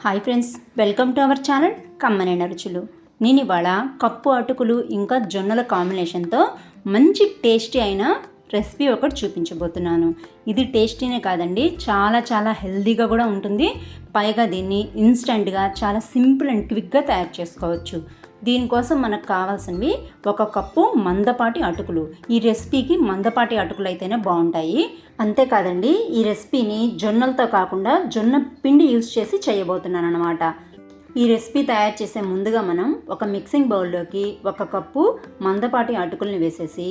Hi friends, welcome to our channel కమ్మనైన రుచులు. నేను ఇవాళ కప్పు అటుకులు ఇంకా జొన్నల కాంబినేషన్తో మంచి టేస్టీ అయిన రెసిపీ ఒకటి చూపించబోతున్నాను. ఇది టేస్టీనే కాదండి, చాలా చాలా హెల్తీగా కూడా ఉంటుంది. పైగా దీన్ని ఇన్స్టెంట్గా చాలా సింపుల్ అండ్ క్విక్గా తయారు చేసుకోవచ్చు. దీనికోసం మనకు కావాల్సినవి 1 కప్పు మందపాటి అటుకులు. ఈ రెసిపీకి మందపాటి అటుకులు అయితేనే బాగుంటాయి. అంతేకాదండి, ఈ రెసిపీని జొన్నలతో కాకుండా జొన్న పిండి యూజ్ చేసి చేయబోతున్నాను అనమాట. ఈ రెసిపీ తయారు చేసే ముందుగా మనం ఒక మిక్సింగ్ బౌల్లోకి 1 కప్పు మందపాటి అటుకుల్ని వేసేసి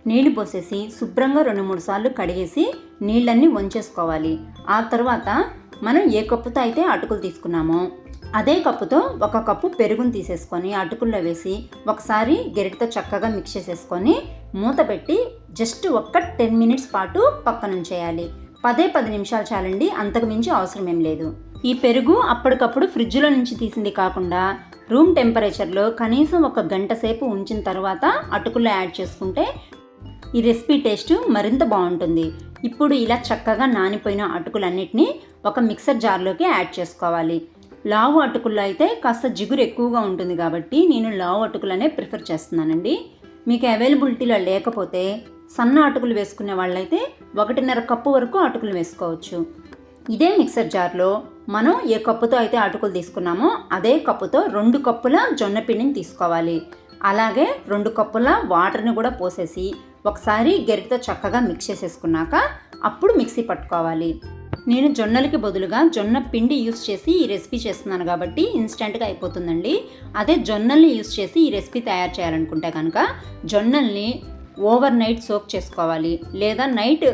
నీళ్లు పోసేసి శుభ్రంగా 2-3 సార్లు కడిగేసి నీళ్ళన్నీ వంచేసుకోవాలి. ఆ తర్వాత మనం ఏ కప్పుతో అయితే అటుకులు తీసుకున్నామో అదే కప్పుతో 1 కప్పు పెరుగుని తీసేసుకొని అటుకుల్లో వేసి ఒకసారి గరిటతో చక్కగా మిక్స్ చేసేసుకొని మూత పెట్టి జస్ట్ 10 మినిట్స్ పాటు పక్కన ఉంచేయాలి. 10 నిమిషాలు చాలండి, అంతకు మించి అవసరం ఏం లేదు. ఈ పెరుగు అప్పటికప్పుడు ఫ్రిడ్జ్లో నుంచి తీసింది కాకుండా రూమ్ టెంపరేచర్లో కనీసం 1 గంట సేపు ఉంచిన తర్వాత అటుకుల్లో యాడ్ చేసుకుంటే ఈ రెసిపీ టేస్ట్ మరింత బాగుంటుంది. ఇప్పుడు ఇలా చక్కగా నానిపోయిన అటుకులన్నిటినీ ఒక మిక్సర్ జార్లోకి యాడ్ చేసుకోవాలి. లావు అటుకుల్లో అయితే కాస్త జిగురు ఎక్కువగా ఉంటుంది కాబట్టి నేను లావు అటుకులనే ప్రిఫర్ చేస్తున్నానండి. మీకు అవైలబిలిటీలో లేకపోతే సన్న అటుకులు వేసుకునే వాళ్ళైతే 1.5 కప్పు వరకు అటుకులు వేసుకోవచ్చు. ఇదే మిక్సర్ జార్లో మనం ఏ కప్పుతో అయితే అటుకులు తీసుకున్నామో అదే కప్పుతో 2 కప్పుల జొన్న పిండిని తీసుకోవాలి. అలాగే 2 కప్పుల వాటర్ని కూడా పోసేసి ఒకసారి గరిటతో చక్కగా మిక్స్ చేసేసుకున్నాక అప్పుడు మిక్సీ పట్టుకోవాలి. నేను జొన్నలకి బదులుగా జొన్న పిండి యూస్ చేసి ఈ రెసిపీ చేస్తున్నాను కాబట్టి ఇన్స్టెంట్గా అయిపోతుందండి. అదే జొన్నల్ని యూస్ చేసి ఈ రెసిపీ తయారు చేయాలనుకుంటే కనుక జొన్నల్ని ఓవర్ నైట్ సోక్ చేసుకోవాలి. లేదా నైట్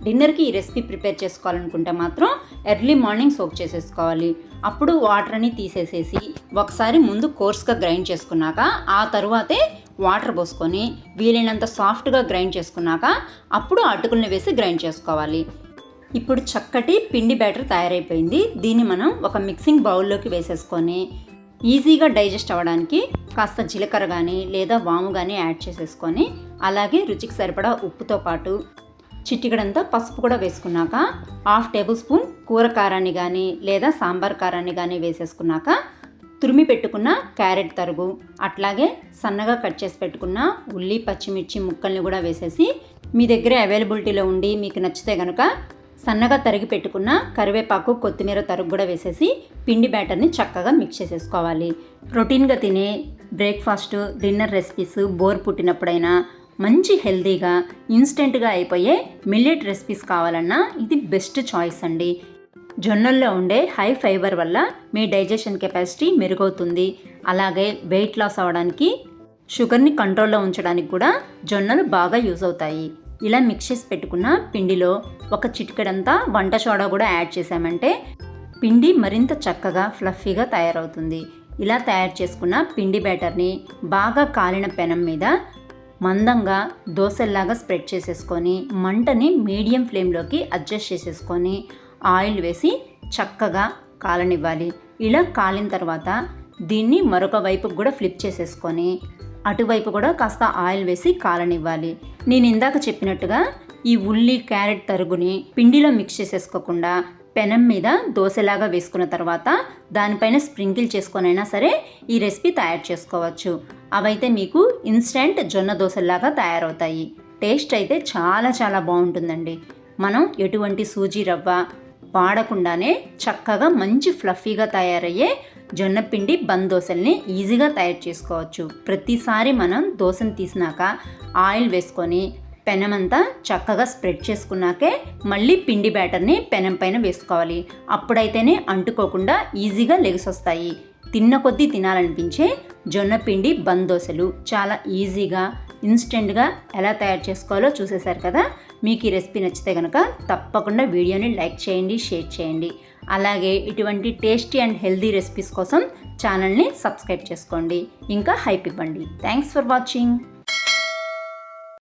డిన్నర్కి ఈ రెసిపీ ప్రిపేర్ చేసుకోవాలనుకుంటే మాత్రం ఎర్లీ మార్నింగ్ సోక్ చేసేసుకోవాలి. అప్పుడు వాటర్ని తీసేసేసి ఒకసారి ముందు కోర్స్గా గ్రైండ్ చేసుకున్నాక ఆ తరువాతే వాటర్ పోసుకొని వీలైనంత సాఫ్ట్గా గ్రైండ్ చేసుకున్నాక అప్పుడు అటుకుల్ని వేసి గ్రైండ్ చేసుకోవాలి. ఇప్పుడు చక్కటి పిండి బ్యాటర్ తయారైపోయింది. దీన్ని మనం ఒక మిక్సింగ్ బౌల్లోకి వేసేసుకొని ఈజీగా డైజెస్ట్ అవ్వడానికి కాస్త జీలకర్ర కానీ లేదా వాము కానీ యాడ్ చేసేసుకొని అలాగే రుచికి సరిపడా ఉప్పుతో పాటు చిటికెడంతా పసుపు కూడా వేసుకున్నాక 1/2 టేబుల్ స్పూన్ కూర కారాన్ని కానీ లేదా సాంబార్ కారాన్ని కానీ వేసేసుకున్నాక తురిమి పెట్టుకున్న క్యారెట్ తరుగు అట్లాగే సన్నగా కట్ చేసి పెట్టుకున్న ఉల్లి పచ్చిమిర్చి ముక్కల్ని కూడా వేసేసి మీ దగ్గర అవైలబిలిటీలో ఉండి మీకు నచ్చితే కనుక సన్నగా తరిగి పెట్టుకున్న కరివేపాకు కొత్తిమీర తరుగు కూడా వేసేసి పిండి బ్యాటర్ని చక్కగా మిక్స్ చేసేసుకోవాలి. రొటీన్గా తినే బ్రేక్ఫాస్ట్ డిన్నర్ రెసిపీస్ బోర్ పుట్టినప్పుడైనా మంచి హెల్తీగా ఇన్స్టెంట్గా అయిపోయే మిల్లెట్ రెసిపీస్ కావాలన్నా ఇది బెస్ట్ చాయిస్ అండి. జొన్నల్లో ఉండే హై ఫైబర్ వల్ల మీ డైజెషన్ కెపాసిటీ మెరుగవుతుంది. అలాగే వెయిట్ లాస్ అవ్వడానికి షుగర్ని కంట్రోల్లో ఉంచడానికి కూడా జొన్నలు బాగా యూజ్ అవుతాయి. ఇలా మిక్స్ చేసి పెట్టుకున్న పిండిలో 1 చిటికెడంతా వంట సోడా కూడా యాడ్ చేసామంటే పిండి మరింత చక్కగా ఫ్లఫీగా తయారవుతుంది. ఇలా తయారు చేసుకున్న పిండి బ్యాటర్ని బాగా కాలిన పెనం మీద మందంగా దోశల్లాగా స్ప్రెడ్ చేసేసుకొని మంటని మీడియం ఫ్లేమ్లోకి అడ్జస్ట్ చేసేసుకొని ఆయిల్ వేసి చక్కగా కాలనివ్వాలి. ఇలా కాలిన తర్వాత దీన్ని మరొక వైపుకు కూడా ఫ్లిప్ చేసేసుకొని అటువైపు కూడా కాస్త ఆయిల్ వేసి కాలనివ్వాలి. నేను ఇందాక చెప్పినట్టుగా ఈ ఉల్లి క్యారెట్ తరుగుని పిండిలో మిక్స్ చేసేసుకోకుండా పెనం మీద దోశలాగా వేసుకున్న తర్వాత దానిపైన స్ప్రింకిల్ చేసుకొనైనా సరే ఈ రెసిపీ తయారు చేసుకోవచ్చు. అవైతే మీకు ఇన్స్టెంట్ జొన్న దోశలాగా తయారవుతాయి. టేస్ట్ అయితే చాలా చాలా బాగుంటుందండి. మనం ఎటువంటి సూజీ రవ్వ వాడకుండానే చక్కగా మంచి ఫ్లఫీగా తయారయ్యే జొన్న పిండి బంద్ దోశల్ని ఈజీగా తయారు చేసుకోవచ్చు. ప్రతిసారి మనం దోశను తీసినాక ఆయిల్ వేసుకొని పెనమంతా చక్కగా స్ప్రెడ్ చేసుకున్నాకే మళ్ళీ పిండి బ్యాటర్ని పెనం పైన వేసుకోవాలి. అప్పుడైతేనే అంటుకోకుండా ఈజీగా లెగిసొస్తాయి. తిన్న కొద్దీ తినాలనిపించే జొన్న పిండి బంద్ దోశలు చాలా ఈజీగా ఇన్స్టెంట్గా ఎలా తయారు చేసుకోవాలో చూసేశారు కదా. మీకు ఈ రెసిపీ నచ్చితే కనుక తప్పకుండా వీడియోని లైక్ చేయండి, షేర్ చేయండి. అలాగే ఇటువంటి టేస్టీ అండ్ హెల్తీ రెసిపీస్ కోసం ఛానల్ని సబ్స్క్రైబ్ చేసుకోండి. ఇంకా హైప్ ఇవ్వండి. Thanks for watching.